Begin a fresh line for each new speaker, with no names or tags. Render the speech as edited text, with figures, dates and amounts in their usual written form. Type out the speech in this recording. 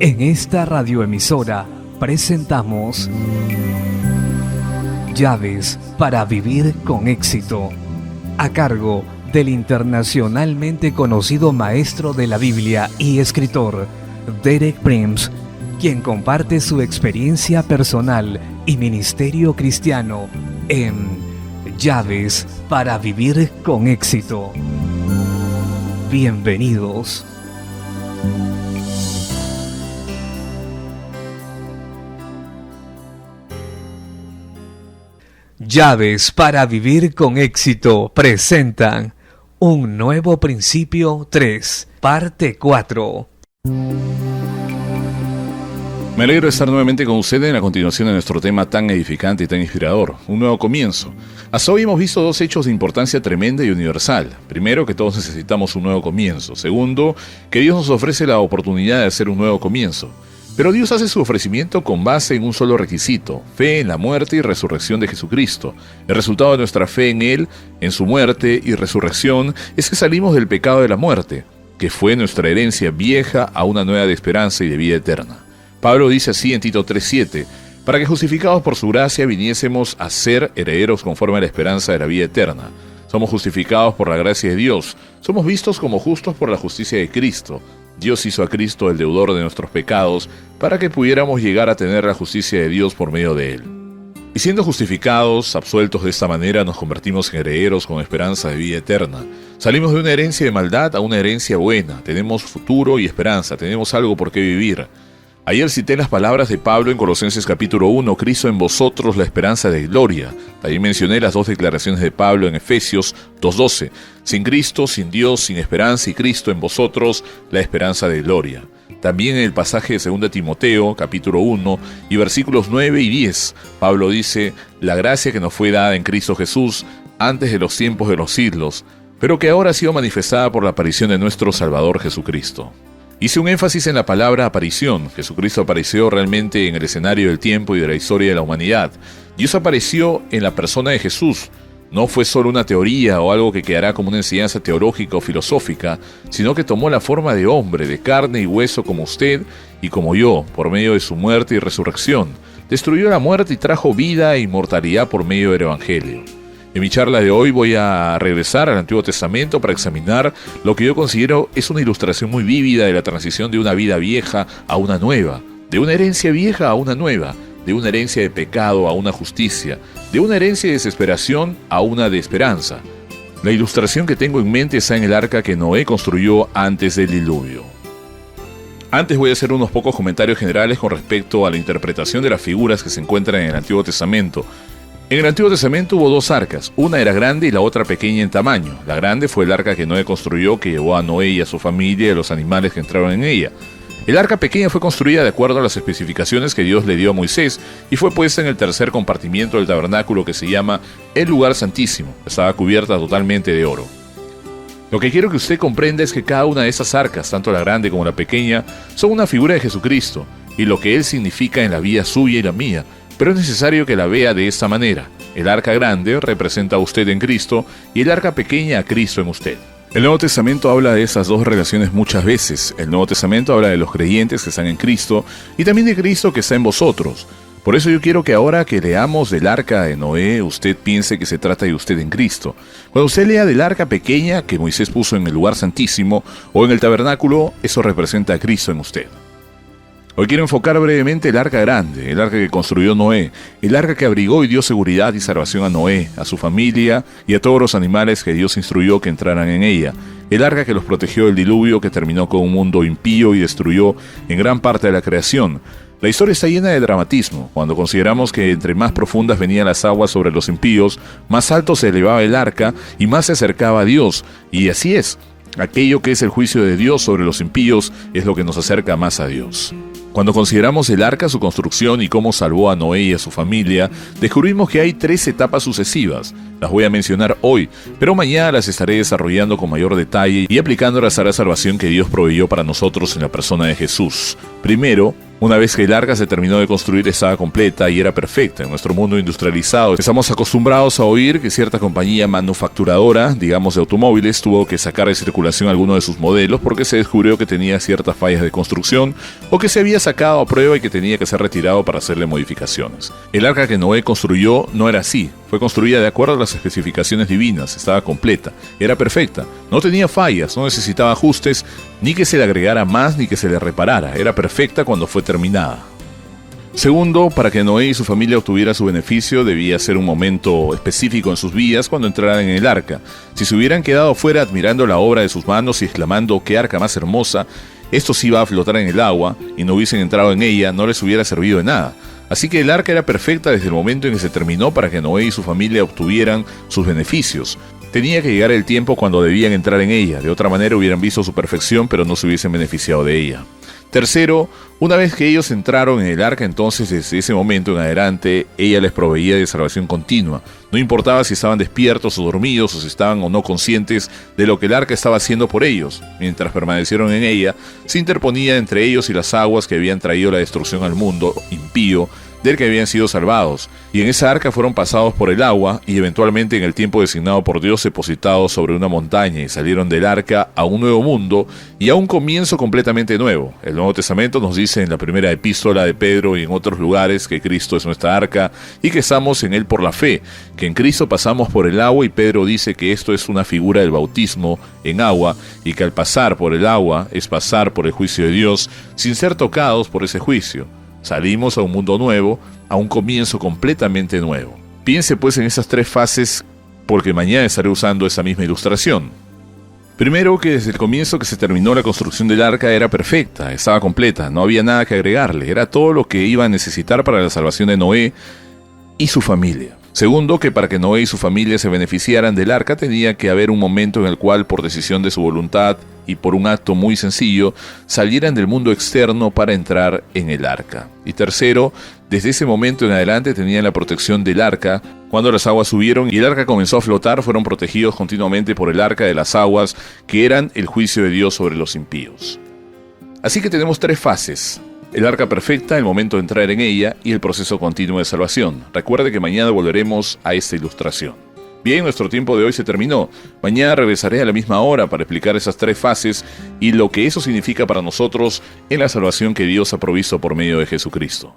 En esta radioemisora presentamos Llaves para vivir con éxito, a cargo del internacionalmente conocido maestro de la Biblia y escritor Derek Prince, quien comparte su experiencia personal y ministerio cristiano en Llaves para vivir con éxito. Bienvenidos. Llaves para vivir con éxito presentan Un Nuevo Principio 3, parte 4.
Me alegro de estar nuevamente con ustedes en la continuación de nuestro tema tan edificante y tan inspirador, un nuevo comienzo. Hasta hoy hemos visto dos hechos de importancia tremenda y universal. Primero, que todos necesitamos un nuevo comienzo. Segundo, que Dios nos ofrece la oportunidad de hacer un nuevo comienzo. Pero Dios hace su ofrecimiento con base en un solo requisito: fe en la muerte y resurrección de Jesucristo. El resultado de nuestra fe en Él, en su muerte y resurrección, es que salimos del pecado de la muerte, que fue nuestra herencia vieja, a una nueva de esperanza y de vida eterna. Pablo dice así en Tito 3:7, para que justificados por su gracia viniésemos a ser herederos conforme a la esperanza de la vida eterna. Somos justificados por la gracia de Dios, somos vistos como justos por la justicia de Cristo. Dios hizo a Cristo el deudor de nuestros pecados para que pudiéramos llegar a tener la justicia de Dios por medio de Él. Y siendo justificados, absueltos de esta manera, nos convertimos en herederos con esperanza de vida eterna. Salimos de una herencia de maldad a una herencia buena. Tenemos futuro y esperanza, tenemos algo por qué vivir. Ayer cité las palabras de Pablo en Colosenses capítulo 1, Cristo en vosotros la esperanza de gloria. También mencioné las dos declaraciones de Pablo en Efesios 2:12, sin Cristo, sin Dios, sin esperanza, y Cristo en vosotros la esperanza de gloria. También en el pasaje de 2 Timoteo capítulo 1 y versículos 9 y 10, Pablo dice, la gracia que nos fue dada en Cristo Jesús antes de los tiempos de los siglos, pero que ahora ha sido manifestada por la aparición de nuestro Salvador Jesucristo. Hice un énfasis en la palabra aparición. Jesucristo apareció realmente en el escenario del tiempo y de la historia de la humanidad. Dios apareció en la persona de Jesús. No fue solo una teoría o algo que quedará como una enseñanza teológica o filosófica, sino que tomó la forma de hombre, de carne y hueso como usted y como yo, por medio de su muerte y resurrección. Destruyó la muerte y trajo vida e inmortalidad por medio del Evangelio. En mi charla de hoy voy a regresar al Antiguo Testamento para examinar lo que yo considero es una ilustración muy vívida de la transición de una vida vieja a una nueva, de una herencia vieja a una nueva, de una herencia de pecado a una justicia, de una herencia de desesperación a una de esperanza. La ilustración que tengo en mente está en el arca que Noé construyó antes del diluvio. Antes voy a hacer unos pocos comentarios generales con respecto a la interpretación de las figuras que se encuentran en el Antiguo Testamento. En el Antiguo Testamento hubo dos arcas, una era grande y la otra pequeña en tamaño. La grande fue el arca que Noé construyó, que llevó a Noé y a su familia y a los animales que entraron en ella. El arca pequeña fue construida de acuerdo a las especificaciones que Dios le dio a Moisés y fue puesta en el tercer compartimiento del tabernáculo que se llama el lugar santísimo. Estaba cubierta totalmente de oro. Lo que quiero que usted comprenda es que cada una de esas arcas, tanto la grande como la pequeña, son una figura de Jesucristo y lo que Él significa en la vida suya y la mía. Pero es necesario que la vea de esta manera. El arca grande representa a usted en Cristo y el arca pequeña a Cristo en usted. El Nuevo Testamento habla de esas dos relaciones muchas veces. El Nuevo Testamento habla de los creyentes que están en Cristo y también de Cristo que está en vosotros. Por eso yo quiero que ahora que leamos del arca de Noé, usted piense que se trata de usted en Cristo. Cuando usted lea del arca pequeña que Moisés puso en el lugar santísimo o en el tabernáculo, eso representa a Cristo en usted. Hoy quiero enfocar brevemente el arca grande, el arca que construyó Noé, el arca que abrigó y dio seguridad y salvación a Noé, a su familia y a todos los animales que Dios instruyó que entraran en ella, el arca que los protegió del diluvio que terminó con un mundo impío y destruyó en gran parte de la creación. La historia está llena de dramatismo. Cuando consideramos que entre más profundas venían las aguas sobre los impíos, más alto se elevaba el arca y más se acercaba a Dios, y así es. Aquello que es el juicio de Dios sobre los impíos es lo que nos acerca más a Dios. Cuando consideramos el arca, su construcción y cómo salvó a Noé y a su familia, descubrimos que hay 3 etapas sucesivas. Las voy a mencionar hoy, pero mañana las estaré desarrollando con mayor detalle y aplicándolas a la salvación que Dios proveyó para nosotros en la persona de Jesús. Primero, Una vez que el arca se terminó de construir, estaba completa y era perfecta. En nuestro mundo industrializado estamos acostumbrados a oír que cierta compañía manufacturadora, digamos de automóviles, tuvo que sacar de circulación alguno de sus modelos porque se descubrió que tenía ciertas fallas de construcción o que se había sacado a prueba y que tenía que ser retirado para hacerle modificaciones. El arca que Noé construyó no era así. Fue construida de acuerdo a las especificaciones divinas, estaba completa, era perfecta, no tenía fallas, no necesitaba ajustes, ni que se le agregara más ni que se le reparara, era perfecta cuando fue terminada. Segundo, para que Noé y su familia obtuvieran su beneficio, debía ser un momento específico en sus vidas cuando entraran en el arca. Si se hubieran quedado fuera admirando la obra de sus manos y exclamando ¡qué arca más hermosa!, estos iba a flotar en el agua y no hubiesen entrado en ella, no les hubiera servido de nada. Así que el arca era perfecta desde el momento en que se terminó para que Noé y su familia obtuvieran sus beneficios. Tenía que llegar el tiempo cuando debían entrar en ella, de otra manera hubieran visto su perfección pero no se hubiesen beneficiado de ella. Tercero, una vez que ellos entraron en el arca, entonces desde ese momento en adelante ella les proveía de salvación continua. No importaba si estaban despiertos o dormidos o si estaban o no conscientes de lo que el arca estaba haciendo por ellos. Mientras permanecieron en ella, se interponía entre ellos y las aguas que habían traído la destrucción al mundo impío del que habían sido salvados, y en esa arca fueron pasados por el agua y eventualmente en el tiempo designado por Dios depositados sobre una montaña y salieron del arca a un nuevo mundo y a un comienzo completamente nuevo. El Nuevo Testamento nos dice en la primera epístola de Pedro y en otros lugares que Cristo es nuestra arca y que estamos en Él por la fe, que en Cristo pasamos por el agua, y Pedro dice que esto es una figura del bautismo en agua y que al pasar por el agua es pasar por el juicio de Dios sin ser tocados por ese juicio. Salimos a un mundo nuevo, a un comienzo completamente nuevo. Piense pues en esas tres fases porque mañana estaré usando esa misma ilustración. Primero, que desde el comienzo que se terminó la construcción del arca era perfecta, estaba completa, no había nada que agregarle, era todo lo que iba a necesitar para la salvación de Noé y su familia. Segundo, que para que Noé y su familia se beneficiaran del arca tenía que haber un momento en el cual, por decisión de su voluntad y por un acto muy sencillo, salieran del mundo externo para entrar en el arca. Y tercero, desde ese momento en adelante tenían la protección del arca. Cuando las aguas subieron y el arca comenzó a flotar, fueron protegidos continuamente por el arca de las aguas, que eran el juicio de Dios sobre los impíos. Así que tenemos tres fases: el arca perfecta, el momento de entrar en ella y el proceso continuo de salvación. Recuerde que mañana volveremos a esta ilustración. Bien, nuestro tiempo de hoy se terminó. Mañana regresaré a la misma hora para explicar esas tres fases y lo que eso significa para nosotros en la salvación que Dios ha provisto por medio de Jesucristo.